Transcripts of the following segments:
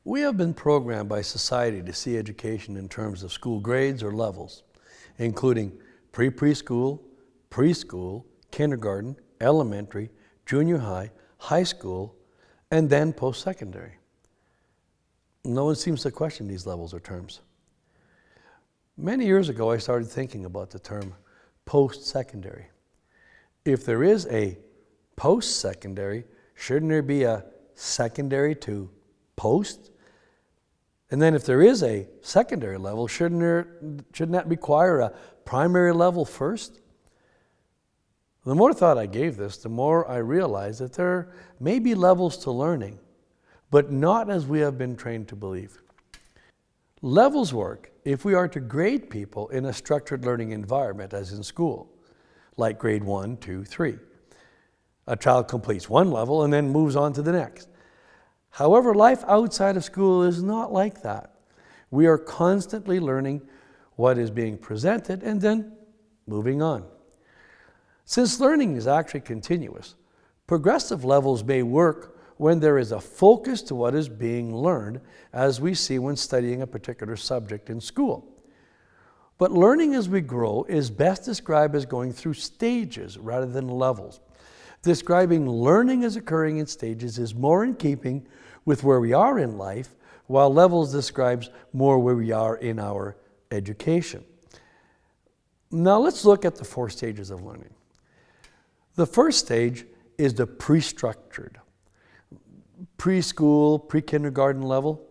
We have been programmed by society to see education in terms of school grades or levels, including preschool, kindergarten, elementary, junior high, high school, and then post-secondary. No one seems to question these levels or terms. Many years ago, I started thinking about the term post-secondary. If there is a post-secondary, shouldn't there be a secondary to post? And then if there is a secondary level, shouldn't that require a primary level first? The more thought I gave this, the more I realized that there may be levels to learning, but not as we have been trained to believe. Levels work if we are to grade people in a structured learning environment, as in school, like grade 1, 2, 3. A child completes one level and then moves on to the next. However, life outside of school is not like that. We are constantly learning what is being presented and then moving on. Since learning is actually continuous, progressive levels may work when there is a focus to what is being learned, as we see when studying a particular subject in school. But learning as we grow is best described as going through stages rather than levels. Describing learning as occurring in stages is more in keeping with where we are in life, while levels describes more where we are in our education. Now let's look at the 4 stages of learning. The first stage is the pre-structured. Preschool, pre-kindergarten level.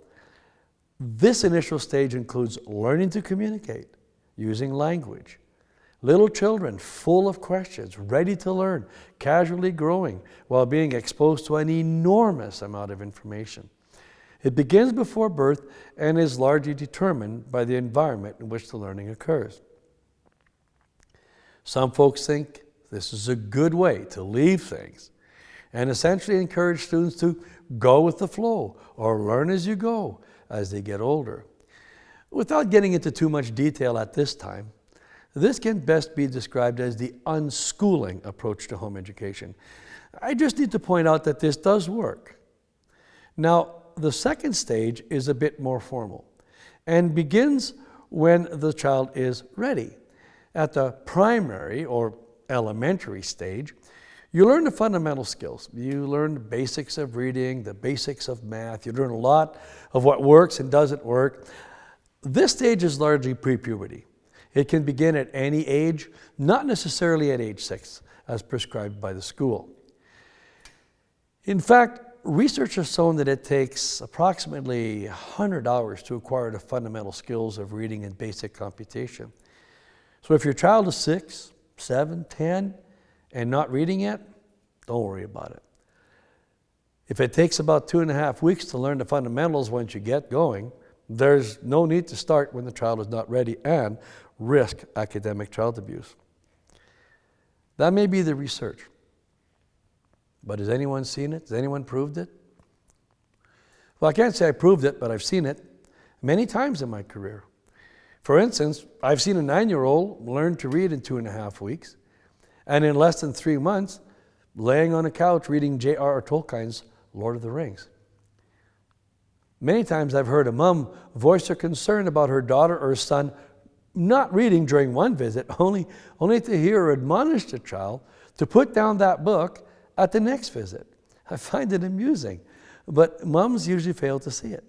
This initial stage includes learning to communicate using language. Little children full of questions, ready to learn, casually growing while being exposed to an enormous amount of information. It begins before birth and is largely determined by the environment in which the learning occurs. Some folks think this is a good way to leave things and essentially encourage students to go with the flow or learn as you go as they get older. Without getting into too much detail at this time, this can best be described as the unschooling approach to home education. I just need to point out that this does work. Now, the second stage is a bit more formal and begins when the child is ready. At the primary or elementary stage, you learn the fundamental skills. You learn the basics of reading, the basics of math. You learn a lot of what works and doesn't work. This stage is largely pre-puberty. It can begin at any age, not necessarily at age 6, as prescribed by the school. In fact, research has shown that it takes approximately 100 hours to acquire the fundamental skills of reading and basic computation. So if your child is 6, 7, 10, and not reading yet, don't worry about it. If it takes about 2.5 weeks to learn the fundamentals once you get going, there's no need to start when the child is not ready and risk academic child abuse. That may be the research. But has anyone seen it? Has anyone proved it? Well, I can't say I proved it, but I've seen it many times in my career. For instance, I've seen a 9-year-old learn to read in 2.5 weeks, and in less than 3 months, laying on a couch reading J.R.R. Tolkien's Lord of the Rings. Many times I've heard a mom voice her concern about her daughter or son not reading during one visit, only to hear her admonish the child to put down that book at the next visit. I find it amusing, but moms usually fail to see it.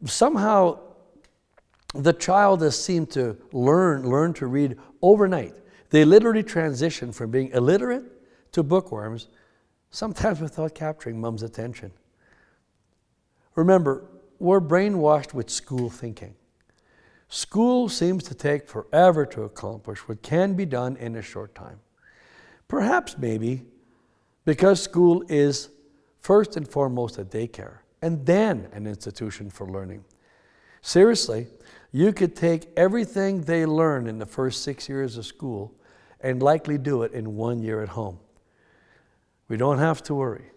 Somehow, the child has seemed to learn to read overnight. They literally transition from being illiterate to bookworms, sometimes without capturing mom's attention. Remember, we're brainwashed with school thinking. School seems to take forever to accomplish what can be done in a short time. Perhaps maybe because school is first and foremost a daycare and then an institution for learning. Seriously, you could take everything they learn in the first 6 years of school and likely do it in 1 year at home. We don't have to worry.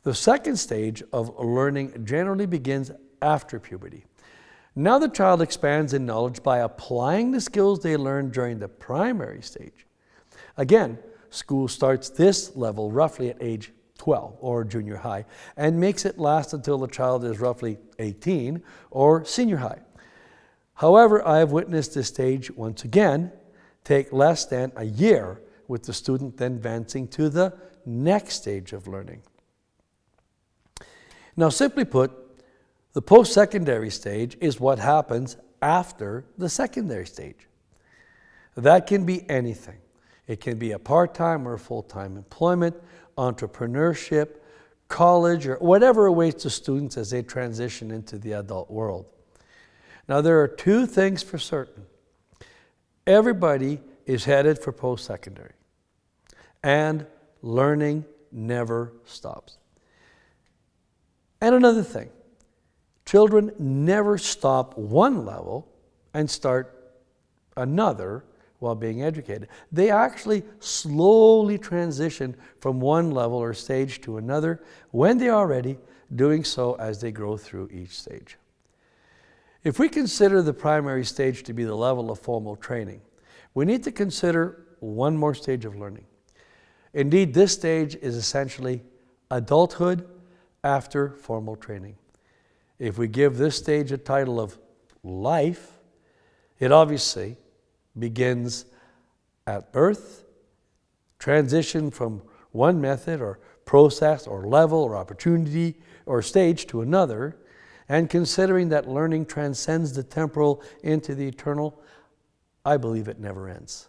The second stage of learning generally begins after puberty. Now the child expands in knowledge by applying the skills they learned during the primary stage. Again, school starts this level roughly at age 12 or junior high, and makes it last until the child is roughly 18 or senior high. However, I have witnessed this stage once again take less than a year, with the student then advancing to the next stage of learning. Now, simply put, the post-secondary stage is what happens after the secondary stage. That can be anything. It can be a part-time or full-time employment, entrepreneurship, college, or whatever awaits the students as they transition into the adult world. Now, there are two things for certain. Everybody is headed for post-secondary, and learning never stops. And another thing, children never stop one level and start another while being educated. They actually slowly transition from one level or stage to another when they are ready, doing so as they grow through each stage. If we consider the primary stage to be the level of formal training, we need to consider one more stage of learning. Indeed, this stage is essentially adulthood after formal training. If we give this stage a title of life, it obviously begins at birth, transition from one method or process or level or opportunity or stage to another, and considering that learning transcends the temporal into the eternal, I believe it never ends.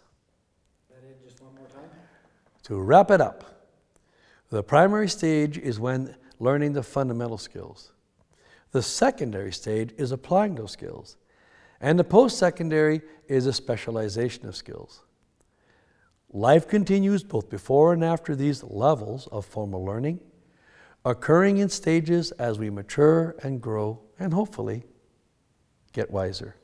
Just one more time. To wrap it up, the primary stage is when learning the fundamental skills. The secondary stage is applying those skills. And the post-secondary is a specialization of skills. Life continues both before and after these levels of formal learning, occurring in stages as we mature and grow and hopefully get wiser.